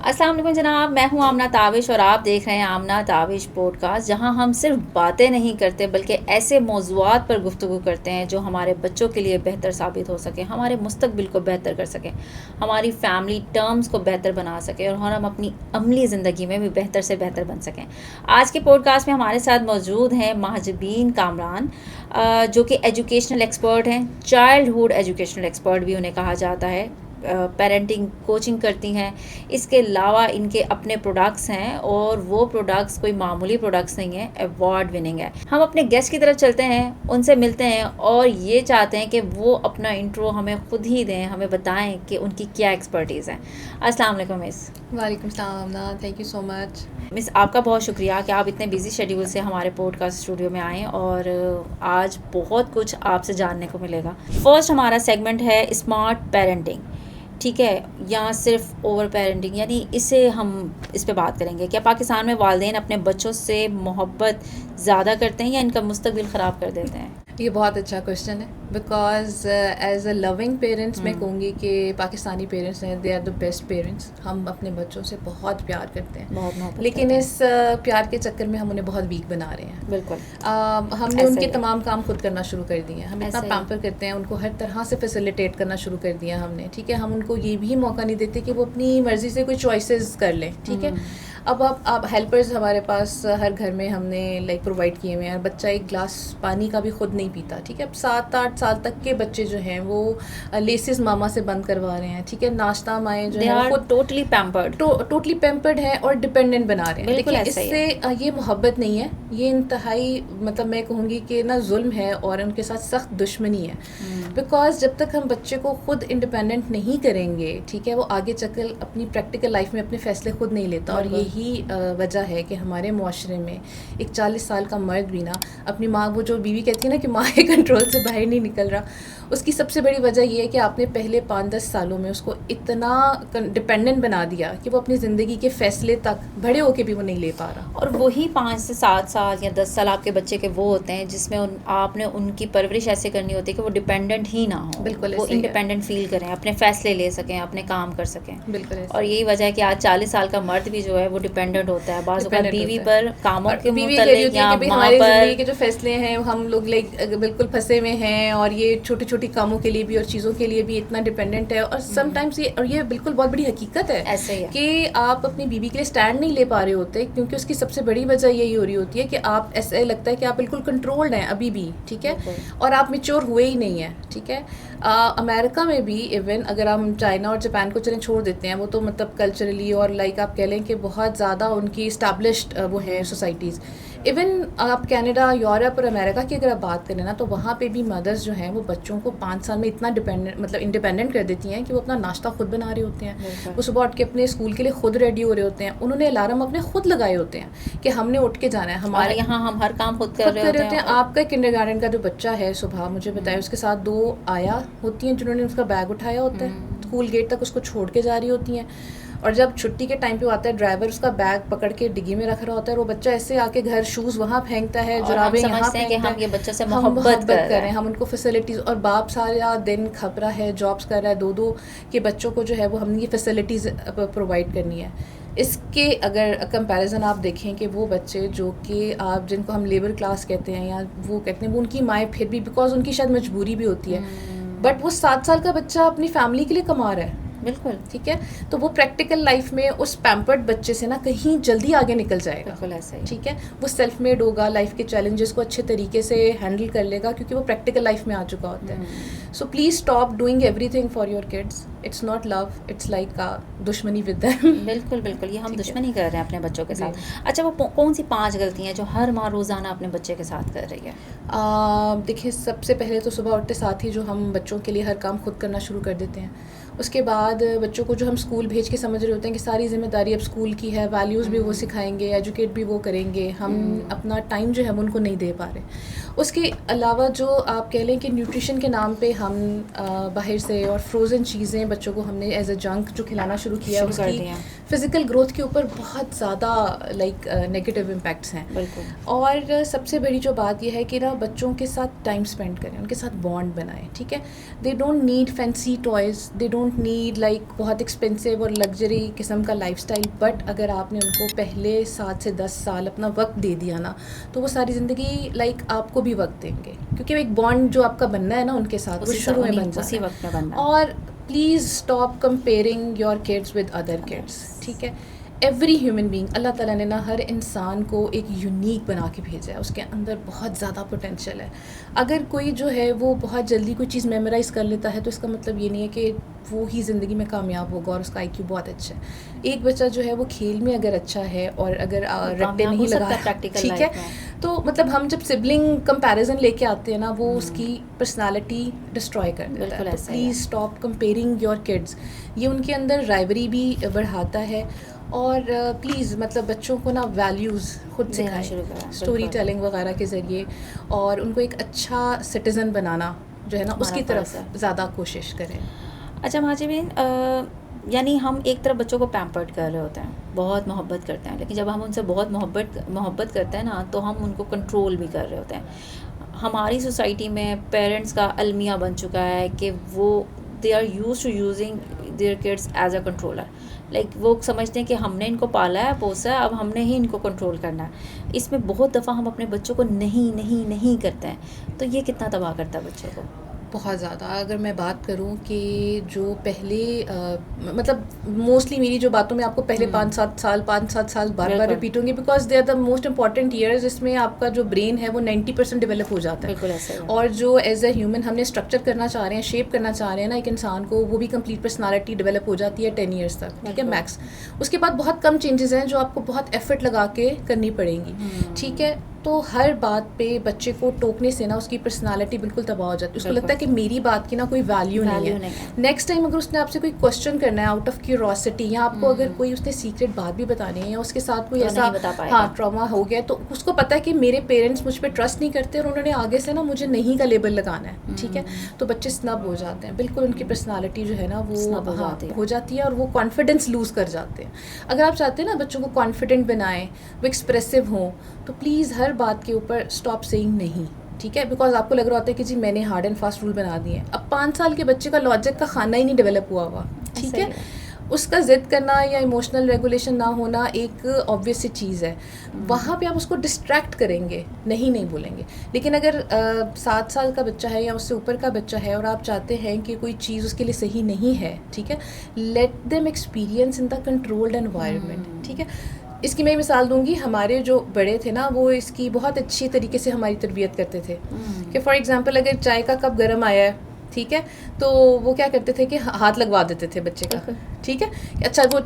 अस्सलाम वालेकुम जनाब, मैं हूं आमना ताविश और आप देख रहे हैं आमना ताविश पॉडकास्ट, जहां हम सिर्फ बातें नहीं करते बल्कि ऐसे मौज़ूआत पर गुफ्तगू करते हैं जो हमारे बच्चों के लिए बेहतर साबित हो सके, हमारे मुस्तकबिल को बेहतर कर सकें, हमारी फैमिली टर्म्स को बेहतर बना सकें और हम अपनी अमली ज़िंदगी में भी बेहतर से बेहतर बन सकें। आज के पॉडकास्ट में हमारे साथ मौजूद हैं महजबीन कामरान, जो कि एजुकेशनल एक्सपर्ट हैं, चाइल्डहुड एजुकेशनल एक्सपर्ट भी उन्हें कहा जाता है। पेरेंटिंग कोचिंग करती हैं। इसके अलावा इनके अपने प्रोडक्ट्स हैं और वो प्रोडक्ट्स कोई मामूली प्रोडक्ट्स नहीं है, अवार्ड विनिंग है। हम अपने गेस्ट की तरफ चलते हैं, उनसे मिलते हैं और ये चाहते हैं कि वो अपना इंट्रो हमें खुद ही दें, हमें बताएं कि उनकी क्या एक्सपर्टीज़ है। अस्सलाम वालेकुम मिस। वालेकुम सलाम, thank you so much. Miss, आपका बहुत शुक्रिया कि आप इतने बिजी शेड्यूल से हमारे पॉडकास्ट स्टूडियो में आएँ और आज बहुत कुछ आपसे जानने को मिलेगा। फर्स्ट हमारा सेगमेंट है स्मार्ट पेरेंटिंग। ठीक है, यहाँ सिर्फ ओवर पेरेंटिंग यानी हम इस पे बात करेंगे। क्या पाकिस्तान में वालिदैन अपने बच्चों से मोहब्बत ज़्यादा करते हैं या इनका मुस्तकबिल ख़राब कर देते हैं? ये बहुत अच्छा क्वेश्चन है because as a loving parents मैं कहूँगी कि पाकिस्तानी पेरेंट्स हैं, they are the best parents. हम अपने बच्चों से बहुत प्यार करते हैं, बहुत मोहब्बत लेकिन करते हैं। इस प्यार के चक्कर में हम उन्हें बहुत वीक बना रहे हैं। बिल्कुल हमने ऐसा उनके ही है। तमाम काम खुद करना शुरू कर दिए हैं। हम इतना ऐसा ही है। पैम्पर करते हैं, उनको हर तरह से फैसिलिटेट करना शुरू कर दिया हमने। ठीक है, हम उनको ये भी मौका नहीं देते कि वो अपनी मर्ज़ी से कोई चॉइसेस कर लें। ठीक है, अब आप हेल्पर्स हमारे पास हर घर में हमने लाइक प्रोवाइड किए हुए हैं। बच्चा एक गिलास पानी का भी खुद नहीं पीता। ठीक है, अब 7-8 साल तक के बच्चे जो हैं वो लेसेस मामा से बंद करवा रहे हैं। ठीक है, नाश्ता माएँ जो दे है आर खुद टोटली पैम्पर्ड। टोटली पैम्पर्ड है और डिपेंडेंट बना रहे हैं। बिल्कुल देखिए, ऐसा ही है। इससे ये मोहब्बत नहीं है, ये इंतहाई मतलब मैं कहूँगी कि ना जुल्म है और उनके साथ सख्त दुश्मनी है। बिकॉज जब तक हम बच्चे को खुद इंडिपेंडेंट नहीं करेंगे, ठीक है, वो आगे चलकर अपनी प्रैक्टिकल लाइफ में अपने फैसले खुद नहीं लेता। और यही वजह है कि हमारे मुआशरे में एक 40 साल का मर्द भी ना अपनी माँ, वो जो बीवी कहती है ना कि माँ के कंट्रोल से बाहर नहीं निकल रहा, उसकी सबसे बड़ी वजह ये है कि आपने पहले 5-10 सालों में उसको इतना डिपेंडेंट बना दिया कि वो अपनी ज़िंदगी के फ़ैसले तक बड़े होके भी वो नहीं ले पा रहा। और वही 5 से 7 साल या 10 साल आपके बच्चे के वो होते हैं जिसमें आपने उनकी परवरिश ऐसे करनी होती है कि वो डिपेंडेंट ही ना हो। बिल्कुल वो ऐसे ही है। इंडिपेंडेंट फील करें, अपने फैसले ले सकें, अपने काम कर सकें। बिल्कुल ऐसे। और यही वजह है कि आज 40 साल का मर्द भी जो है वो डिपेंडेंट होता है, बाज़ औक़ात डिपेंडेंट बीवी होता है। पर, कामों और के बीवी कह रही मुतल्लिक होती है या कि भाई माँ हमारी ज़िंदगी पर। के जो फैसले हैं हम लोग लाइक बिल्कुल फंसे हुए हैं और ये छोटी छोटी कामों के लिए भी और चीज़ों के लिए भी इतना डिपेंडेंट है। और समटाइम्स ये बिल्कुल बहुत बड़ी हकीकत है ऐसे ही है। कि आप अपनी बीवी के लिए स्टैंड नहीं ले पा रहे होते, क्योंकि उसकी सबसे बड़ी वजह यही हो रही होती है कि आप ऐसे लगता है कि आप बिल्कुल कंट्रोल्ड हैं अभी भी। ठीक है, और आप मैच्योर हुए ही नहीं हैं। ठीक है, अमेरिका में भी इवन अगर हम चाइना और जापान को चलें छोड़ देते हैं, वो तो मतलब कल्चरली और लाइक आप कह लें कि बहुत ज़्यादा उनकी इस्टेब्लिश्ड वो हैं सोसाइटीज़। इवन आप कनाडा, यूरोप और अमेरिका की अगर आप बात करें ना, तो वहाँ पे भी मदर्स जो हैं वो बच्चों को 5 साल में इतना इंडिपेंडेंट कर देती हैं कि वो अपना नाश्ता खुद बना रहे होते हैं, वो सुबह उठ के अपने स्कूल के लिए खुद रेडी हो रहे होते हैं, उन्होंने अलार्म अपने खुद लगाए होते हैं कि हमने उठ के जाना है। हमारे यहाँ हम हर काम खुद कर रहे होते हैं। आपका किंडरगार्टन का जो बच्चा है सुबह मुझे बताया, उसके साथ 2 आया होती हैं जिन्होंने उसका बैग उठाया होता है, स्कूल गेट तक उसको छोड़ के जा रही होती हैं। और जब छुट्टी के टाइम पे आता है, ड्राइवर उसका बैग पकड़ के डिग्गी में रख रहा होता है, वो बच्चा ऐसे आके घर शूज़ वहाँ फेंकता है, जुराबें यहाँ फेंकता है। हम ये बच्चों से हम मोहब्बत कर रहे हैं, हम उनको फैसिलिटीज़। और बाप सारा दिन खपरा है, जॉब्स कर रहा है, 2-2 के बच्चों को जो है वो हमने ये फैसिलिटीज़ प्रोवाइड करनी है। इसके अगर कंपैरिजन आप देखें कि वो बच्चे जो कि आप जिनको हम लेबर क्लास कहते हैं या वो कहते हैं, वो उनकी माएँ फिर भी बिकॉज उनकी शायद मजबूरी भी होती है, बट वो 7 साल का बच्चा अपनी फैमिली के लिए कमा रहा है। बिल्कुल ठीक है, तो वो प्रैक्टिकल लाइफ में उस पैम्पर्ड बच्चे से ना कहीं जल्दी आगे निकल जाएगा। बिल्कुल ऐसा ही। ठीक है, वो सेल्फ मेड होगा, लाइफ के चैलेंजेस को अच्छे तरीके से हैंडल कर लेगा क्योंकि वो प्रैक्टिकल लाइफ में आ चुका होता है। So please stop doing everything for your kids. It's not love, it's like दुश्मनी विद देम। बिल्कुल बिल्कुल, ये हम दुश्मनी कर रहे हैं अपने बच्चों के साथ। अच्छा, वो कौन सी 5 गलतियाँ जो हर माँ रोज़ाना अपने बच्चे के साथ कर रही है? देखिए, सबसे पहले तो सुबह उठते साथ ही जो हम बच्चों के लिए हर काम खुद करना शुरू कर देते हैं। उसके बाद बच्चों को जो हम स्कूल भेज के समझ रहे होते हैं कि सारी ज़िम्मेदारी अब स्कूल की है, वैल्यूज़ भी वो सिखाएंगे, एजुकेट भी वो करेंगे, हम अपना टाइम जो है हम उनको नहीं दे पा रहे। उसके अलावा जो आप कह लें कि न्यूट्रिशन के नाम पे हम बाहर से और फ्रोज़न चीज़ें बच्चों को हमने एज अ जंक जो खिलाना शुरू किया, उसकी फिज़िकल ग्रोथ के ऊपर बहुत ज़्यादा लाइक नेगेटिव इम्पैक्ट्स हैं। बिल्कुल। और सबसे बड़ी जो बात यह है कि ना बच्चों के साथ टाइम स्पेंड करें, उनके साथ बॉन्ड बनाएं, ठीक है। They don't need fancy toys, they don't need like बहुत एक्सपेंसिव और लग्जरी किस्म का लाइफस्टाइल, बट अगर आपने उनको पहले 7 से 10 साल अपना वक्त दे दिया ना, तो वो सारी ज़िंदगी लाइक आपको भी वक्त देंगे, क्योंकि एक बॉन्ड जो आपका बनना है ना उनके साथ, वो शुरू में बन उसी जाना वक्त में बनना। और please stop comparing your kids with other kids, ठीक है। एवरी ह्यूमन बीइंग, अल्लाह ताला ने ना हर इंसान को एक यूनिक बना के भेजा है, उसके अंदर बहुत ज़्यादा पोटेंशियल है। अगर कोई जो है वो बहुत जल्दी कोई चीज़ मेमोराइज़ कर लेता है तो इसका मतलब ये नहीं है कि वो ही ज़िंदगी में कामयाब होगा और उसका IQ बहुत अच्छा है। एक बच्चा जो है वो खेल में अगर अच्छा है और अगर रट्टे नहीं लगा, ठीक है, तो मतलब हम जब सिबलिंग कंपैरिजन लेके आते हैं ना, वो उसकी पर्सनालिटी डिस्ट्रॉय कर देता है। तो please stop comparing your kids, ये उनके अंदर राइवरी भी बढ़ाता है। और प्लीज़ मतलब बच्चों को ना वैल्यूज़ खुद सिखाएं, स्टोरी टेलिंग वगैरह के ज़रिए, और उनको एक अच्छा सिटीज़न बनाना जो है ना उसकी तरफ ज़्यादा कोशिश करें। अच्छा माजिबीन, यानी हम एक तरफ बच्चों को पैम्पर्ड कर रहे होते हैं, बहुत मोहब्बत करते हैं, लेकिन जब हम उनसे बहुत मोहब्बत करते हैं ना, तो हम उनको कंट्रोल भी कर रहे होते हैं। हमारी सोसाइटी में पेरेंट्स का अलमिया बन चुका है कि वो they are used to using their kids as a controller. Like वो समझते हैं कि हमने इनको पाला है, पोसा है, अब हमने ही इनको कंट्रोल करना है। इसमें बहुत दफ़ा हम अपने बच्चों को नहीं नहीं नहीं करते हैं, तो ये कितना तबाह करता है बच्चों को। बहुत ज़्यादा। अगर मैं बात करूं कि जो पहले मतलब मोस्टली मेरी जो बातों में आपको पहले 5-7 साल बार बार रिपीट होंगे, because they are the most important years, जिसमें आपका जो ब्रेन है वो 90% डेवलप हो जाता है। और जो एज अ ह्यूमन हमने स्ट्रक्चर करना चाह रहे हैं, शेप करना चाह रहे हैं ना एक इंसान को, वो भी कंप्लीट पर्सनालिटी डेवलप हो जाती है 10 ईयर्स तक, ठीक है, मैक्स। उसके बाद बहुत कम चेंजेस हैं जो आपको बहुत एफर्ट लगा के करनी पड़ेंगी, ठीक है। तो हर बात पे बच्चे को टोकने से ना उसकी पर्सनालिटी बिल्कुल तबाह हो जाती है। उसको लगता है कि मेरी बात की ना कोई वैल्यू नहीं है। नेक्स्ट टाइम अगर उसने आपसे कोई क्वेश्चन करना है आउट ऑफ क्यूरोसिटी, या आपको अगर कोई उसने सीक्रेट बात भी बतानी है, या उसके साथ कोई ऐसा ट्रॉमा हो गया, तो उसको पता है कि मेरे पेरेंट्स मुझ पर ट्रस्ट नहीं करते और उन्होंने आगे से ना मुझे नहीं का लेबल लगाना है, ठीक है। तो बच्चे स्नब हो जाते हैं, बिल्कुल उनकी पर्सनालिटी जो है ना वो हो जाती है और वो कॉन्फिडेंस लूज़ कर जाते हैं। अगर आप चाहते हैं ना बच्चों को कॉन्फिडेंट बनाएं, वो एक्सप्रेसिव हों, तो प्लीज़ हर बात के ऊपर स्टॉप सेइंग नहीं, ठीक है। बिकॉज आपको लग रहा होता है कि जी मैंने हार्ड एंड फास्ट रूल बना दिए। अब 5 साल के बच्चे का लॉजिक का खाना ही नहीं डेवलप हुआ, ठीक है। उसका ज़िद करना या इमोशनल रेगुलेशन ना होना एक ऑब्वियस सी चीज़ है। वहाँ पे आप उसको डिस्ट्रैक्ट करेंगे, नहीं बोलेंगे। लेकिन अगर 7 साल का बच्चा है या उससे ऊपर का बच्चा है और आप चाहते हैं कि कोई चीज़ उसके लिए सही नहीं है, ठीक है, let them experience in the controlled environment, ठीक है। इसकी मैं मिसाल दूंगी, हमारे जो बड़े थे ना वो इसकी बहुत अच्छी तरीके से हमारी तरबियत करते थे कि फॉर एग्जांपल अगर चाय का कप गर्म आया है, ठीक है, तो वो क्या करते थे कि हाथ लगवा देते थे बच्चे का, ठीक है। अच्छा वो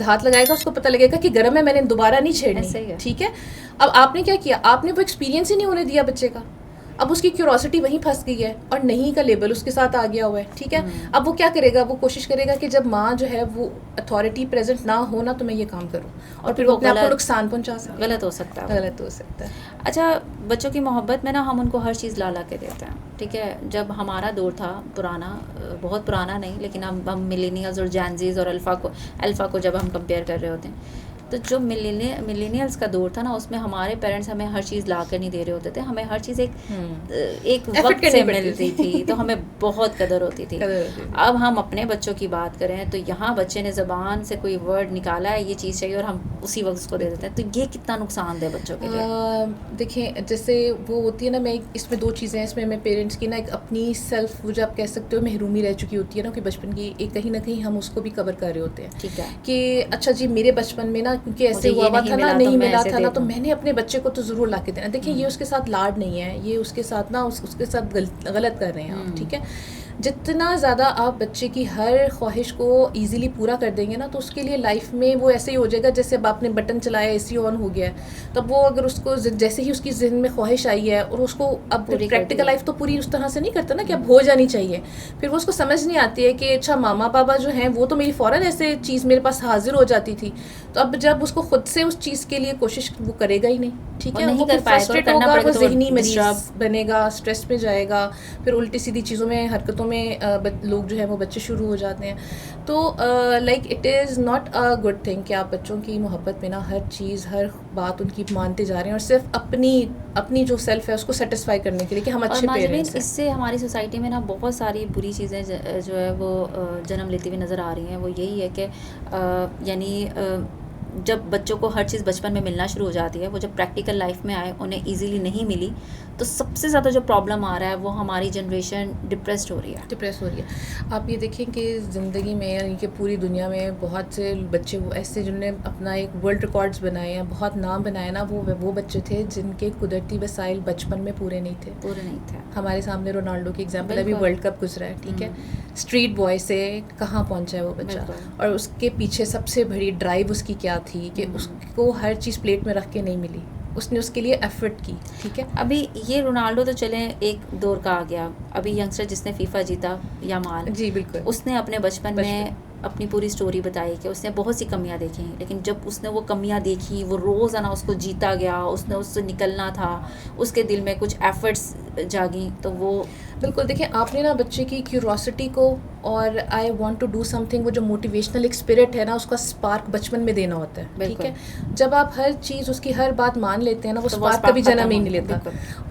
हाथ लगाएगा, उसको पता लगेगा कि गर्म है, मैंने दोबारा नहीं छेड़नी, ठीक है। अब आपने क्या किया, आपने वो एक्सपीरियंस ही नहीं होने दिया बच्चे का। अब उसकी क्यूरोसिटी वहीं फंस गई है और नहीं का लेबल उसके साथ आ गया हुआ है, ठीक है। अब वो क्या करेगा, वो कोशिश करेगा कि जब माँ जो है वो अथॉरिटी प्रेजेंट ना हो ना, तो मैं ये काम करूँ, और फिर वो अपने आप को नुकसान पहुँचा सकता है, गलत हो सकता है। अच्छा, बच्चों की मोहब्बत में ना हम उनको हर चीज़ ला के देते हैं, ठीक है। जब हमारा दौर था पुराना, बहुत पुराना नहीं, लेकिन हम मिलेनियल्स और जैनजीज और अल्फ़ा को जब हम कंपेयर कर रहे होते हैं, तो जो मिलेनियल्स का दौर था ना, उसमें हमारे पेरेंट्स हमें हर चीज़ ला कर नहीं दे रहे होते थे, हमें हर चीज़ एक वक्त से मिलती थी, तो हमें बहुत कदर होती थी। अब हम अपने बच्चों की बात करें तो यहाँ बच्चे ने ज़बान से कोई वर्ड निकाला है, ये चीज़ चाहिए, और हम उसी वक्त उसको दे देते हैं, तो ये कितना नुकसान दे बच्चों के लिए। देखिए, जैसे वो होती है ना, मैं इसमें 2 चीज़ें हैं इसमें, मैं पेरेंट्स की ना एक अपनी सेल्फ, वो जो आप कह सकते हो महरूमी रह चुकी होती है ना कि बचपन की, एक कहीं ना कहीं हम उसको भी कवर कर रहे होते हैं, ठीक है, कि अच्छा जी मेरे बचपन में ना क्योंकि ऐसे हुआ था ना, नहीं मिला था ना, तो मैंने अपने बच्चे को तो ज़रूर ला के देना। देखिए ये उसके साथ लाड नहीं है, ये उसके साथ ना उसके साथ गलत कर रहे हैं आप, ठीक है। जितना ज़्यादा आप बच्चे की हर ख्वाहिश को ईज़िली पूरा कर देंगे ना, तो उसके लिए लाइफ में वो ऐसे ही हो जाएगा जैसे अब आपने बटन चलाया, AC ऑन हो गया है, तब वो अगर उसको जैसे ही उसकी ज़हन में ख्वाहिश आई है और उसको अब प्रैक्टिकल लाइफ तो पूरी उस तरह से नहीं करता ना कि अब हो जानी चाहिए, फिर वो उसको समझ नहीं आती है कि अच्छा मामा पापा जो हैं वो तो मेरी फ़ौरन ऐसे चीज़ मेरे पास हाजिर हो जाती थी, तो अब जब उसको खुद से उस चीज़ के लिए कोशिश वो करेगा ही नहीं, ठीक है, वो फ्रस्ट्रेट होगा, वो ज़हनी मरीज़ बनेगा, स्ट्रेस में जाएगा, फिर उल्टी सीधी चीज़ों में हरकतों मोहब्बतों में लोग जो है वो बच्चे शुरू हो जाते हैं। तो like it is not a good thing कि आप बच्चों की मोहब्बत में ना हर चीज़ हर बात उनकी मानते जा रहे हैं और सिर्फ अपनी जो सेल्फ है उसको सेटिस्फाई करने के लिए कि हम और अच्छे माजरीन पेरेंट्स हैं। इससे हमारी सोसाइटी में ना बहुत सारी बुरी चीज़ें जो है वो जन्म लेती हुई नज़र आ रही हैं। वो यही है कि यानी जब बच्चों को हर चीज़ बचपन में मिलना शुरू हो जाती है, वो जब प्रैक्टिकल लाइफ में आए उन्हें इजीली नहीं मिली, तो सबसे ज़्यादा जो प्रॉब्लम आ रहा है वो हमारी जनरेशन डिप्रेस्ड हो रही है। डिप्रेस हो रही है। आप ये देखें कि ज़िंदगी में यानी कि पूरी दुनिया में बहुत से बच्चे वो ऐसे जिन्होंने अपना एक वर्ल्ड रिकॉर्ड्स बनाए हैं, बहुत नाम बनाए ना, वो बच्चे थे जिनके कुदरती वसाइल बचपन में पूरे नहीं थे। पूरे नहीं थे। हमारे सामने रोनाल्डो की एग्जांपल, अभी बिल्कुल। वर्ल्ड कप गुजरा है, ठीक है, स्ट्रीट बॉय से कहाँ पहुंचा है वो बच्चा, बिल्कुल। और उसके पीछे सबसे बड़ी ड्राइव उसकी क्या थी कि उसको हर चीज़ प्लेट में रख के नहीं मिली, उसने उसके लिए एफर्ट की, ठीक है। अभी ये रोनाल्डो तो चले एक दौर का आ गया, अभी यंगस्टर जिसने फीफा जीता यामाल, जी बिल्कुल। उसने अपने बचपन में अपनी पूरी स्टोरी बताई कि उसने बहुत सी कमियां देखी, लेकिन जब उसने वो कमियां देखी, वो रोज़ाना उसको जीता गया, उसने उससे निकलना था, उसके दिल में कुछ एफर्ट्स जागी, तो वो बिल्कुल। देखिए आपने ना बच्चे की क्यूरोसिटी को और I want to do something, वो जो मोटिवेशनल एक स्पिरिट है ना, उसका स्पार्क बचपन में देना होता है, ठीक है। जब आप हर चीज़ उसकी हर बात मान लेते हैं ना, वो तो स्पार्क कभी जन्म ही नहीं लेता,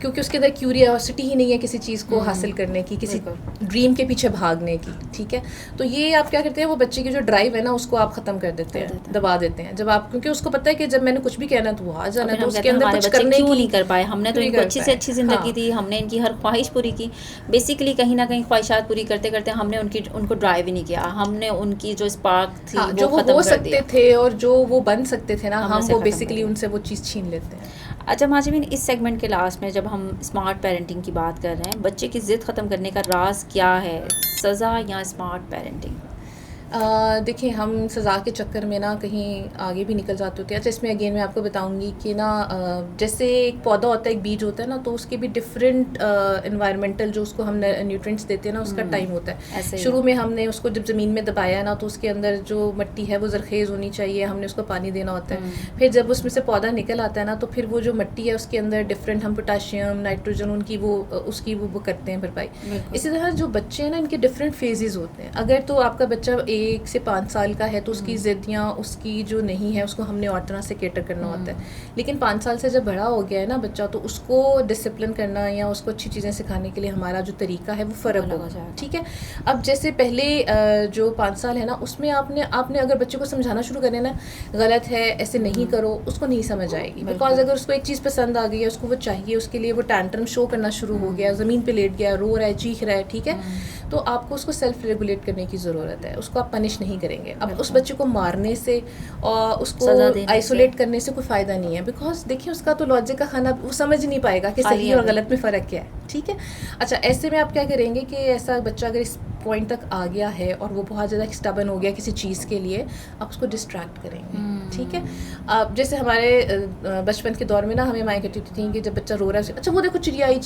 क्योंकि उसके अंदर क्यूरियोसिटी ही नहीं है किसी चीज़ को हासिल करने की, किसी ड्रीम के पीछे भागने की, ठीक है। तो ये आप क्या करते हैं, वो बच्चे की जो ड्राइव है ना उसको आप ख़त्म कर देते हैं, दबा देते हैं। जब आप, क्योंकि उसको पता है कि जब मैंने कुछ भी कहना तो वो आ जाना, तो उसके अंदर कुछ करने क्यों की नहीं कर पाए, हमने तो इनको अच्छी से अच्छी ज़िंदगी दी, हमने इनकी हर ख्वाहिश पूरी की, बेसिकली कहीं ना कहीं ख्वाहिशात पूरी करते करते हमने उनको ड्राइव ही नहीं किया, हमने उनकी जो स्पार्क थी हाँ, जो वो हो सकते थे और जो वो बन सकते थे ना, हम वो बेसिकली उनसे वो चीज़ छीन लेते हैं। अच्छा माजरीन, इस सेगमेंट के लास्ट में जब हम स्मार्ट पेरेंटिंग की बात कर रहे हैं, बच्चे की ज़िद ख़त्म करने का राज क्या है, सज़ा या स्मार्ट पेरेंटिंग? देखिए हम सज़ा के चक्कर में ना कहीं आगे भी निकल जाते होते हैं। अच्छा, इसमें अगेन मैं आपको बताऊंगी कि ना जैसे एक पौधा होता है, एक बीज होता है ना, तो उसके भी डिफरेंट इन्वायरमेंटल जो उसको हम न्यूट्रिएंट्स देते हैं ना, उसका टाइम होता है। शुरू में हमने उसको जब ज़मीन में दबाया ना, तो उसके अंदर जो मिट्टी है वो ज़रखेज़ होनी चाहिए, हमने उसको पानी देना होता है। फिर जब उसमें से पौधा निकल आता है ना, तो फिर वो जो मिट्टी है उसके अंदर डिफरेंट हम पोटाशियम, नाइट्रोजन, उनकी उसकी वो करते हैं भरपाई। इसी तरह जो बच्चे हैं ना, इनके डिफरेंट फेजेस होते हैं। अगर तो आपका बच्चा 1 से 5 साल का है तो उसकी ज़िद या उसकी जो नहीं है उसको हमने और तरह से केटर करना होता है। लेकिन 5 साल से जब बड़ा हो गया है ना बच्चा, तो उसको डिसिप्लिन करना या उसको अच्छी चीज़ें सिखाने के लिए हमारा जो तरीका है वो फ़र्क होगा, ठीक है। अब जैसे पहले जो 5 साल है ना, उसमें आपने अगर बच्चे को समझाना शुरू करें ना, गलत है, ऐसे नहीं करो, उसको नहीं समझ आएगी। बिकॉज अगर उसको एक चीज़ पसंद आ गई है, उसको वो चाहिए, उसके लिए वो टैंट्रम शो करना शुरू हो गया, ज़मीन पे लेट गया, रो रहा है, चीख रहा है, ठीक है, तो आपको उसको सेल्फ रेगुलेट करने की ज़रूरत है। उसको आप पनिश नहीं करेंगे। अब उस बच्चे को मारने से और उसको आइसोलेट करने से कोई फ़ायदा नहीं है, बिकॉज देखिए उसका तो लॉजिक का खाना वो समझ नहीं पाएगा कि सही और गलत में फ़र्क क्या है, ठीक है। अच्छा, ऐसे में आप क्या करेंगे कि ऐसा बच्चा अगर इस पॉइंट तक आ गया है और वो बहुत ज़्यादा स्टबन हो गया किसी चीज़ के लिए, आप उसको डिस्ट्रैक्ट करेंगे, ठीक है। अब जैसे हमारे बचपन के दौर में ना हमें माएँ कहती थी कि जब बच्चा रो रहा है, अच्छा वो देखो चिड़िया आई,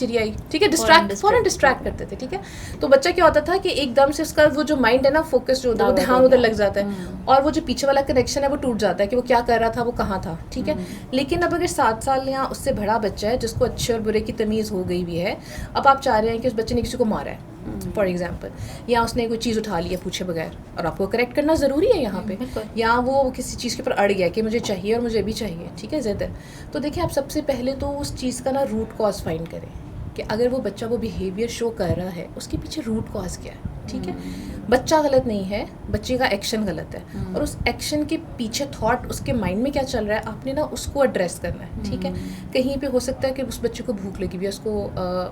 ठीक है, फ़ौरन डिस्ट्रैक्ट करते थे, ठीक है। तो बच्चा क्या होता था कि एकदम से उसका वो जो माइंड है ना, फोकस जो होता है, वो ध्यान उधर लग जाता है, और वो जो पीछे वाला कनेक्शन है वो टूट जाता है कि वो क्या कर रहा था, वो कहाँ था, ठीक है। लेकिन अब अगर 7 साल या उससे बड़ा बच्चा है जिसको अच्छे और बुरे की तमीज़ हो गई भी है, अब आप चाह रहे हैं कि उस बच्चे ने किसी को मारा है फॉर एग्जाम्पल, या उसने कोई चीज़ उठा ली है पूछे बगैर, और आपको करेक्ट करना ज़रूरी है यहाँ पे, या वो किसी चीज़ के ऊपर अड़ गया कि मुझे चाहिए और मुझे भी चाहिए, ठीक है, ज़्यादा। तो देखिए आप सबसे पहले तो उस चीज़ का ना रूट कॉज फाइंड करें कि अगर वो बच्चा वो बिहेवियर शो कर रहा है, उसके पीछे रूट कॉज क्या है, ठीक है। बच्चा गलत नहीं है, बच्चे का एक्शन गलत है, और उस एक्शन के पीछे थॉट उसके माइंड में क्या चल रहा है, आपने ना उसको एड्रेस करना है, ठीक है। कहीं पे हो सकता है कि उस बच्चे को भूख लगी हुई है, उसको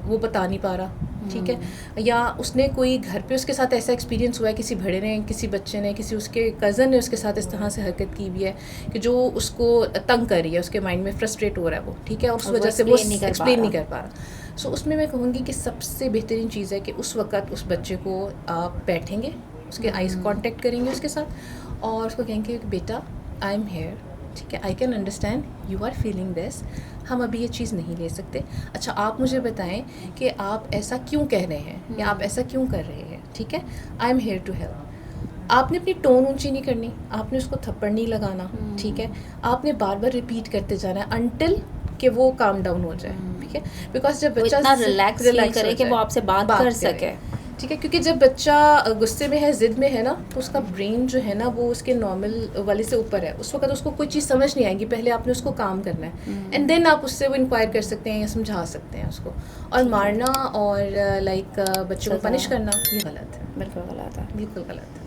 वो बता नहीं पा रहा, ठीक है, या उसने कोई घर पे उसके साथ ऐसा एक्सपीरियंस हुआ है, किसी बड़े ने, किसी बच्चे ने, किसी उसके कज़न ने उसके साथ इस तरह से हरकत की हुई है कि जो उसको तंग कर रही है, उसके माइंड में फ्रस्ट्रेट हो रहा है वो, ठीक है, और उस वजह से वो एक्सप्लेन नहीं कर पा रहा। सो उसमें मैं कहूँगी कि सबसे बेहतरीन चीज़ है कि उस वक़्त उस बच्चे को आप बैठेंगे, उसके आइज़ कांटेक्ट करेंगे उसके साथ, और उसको कहेंगे कि बेटा आई एम हेयर, ठीक है, I can understand you are feeling this, हम अभी ये चीज़ नहीं ले सकते, अच्छा आप मुझे बताएं कि आप ऐसा क्यों कह रहे हैं या आप ऐसा क्यों कर रहे हैं, ठीक है, I am here to help. आपने अपनी टोन ऊंची नहीं करनी, आपने उसको थप्पड़ नहीं लगाना, ठीक है, आपने बार बार रिपीट करते जाना है अनटिल कि वो काम डाउन हो जाए, ठीक है, बिकॉज जब बच्चा रिलैक्स करे कि वो आपसे बात कर सके, ठीक है, क्योंकि जब बच्चा गुस्से में है, ज़िद में है ना, तो उसका ब्रेन जो है ना वो उसके नॉर्मल वाले से ऊपर है। उस वक्त उसको कोई चीज़ समझ नहीं आएगी, पहले आपने उसको काम करना है एंड देन आप उससे वो इंक्वायर कर सकते हैं या समझा सकते हैं उसको। और मारना और लाइक बच्चों को सज़ा। पनिश करना ये गलत है, बिल्कुल गलत है। बिल्कुल गलत है।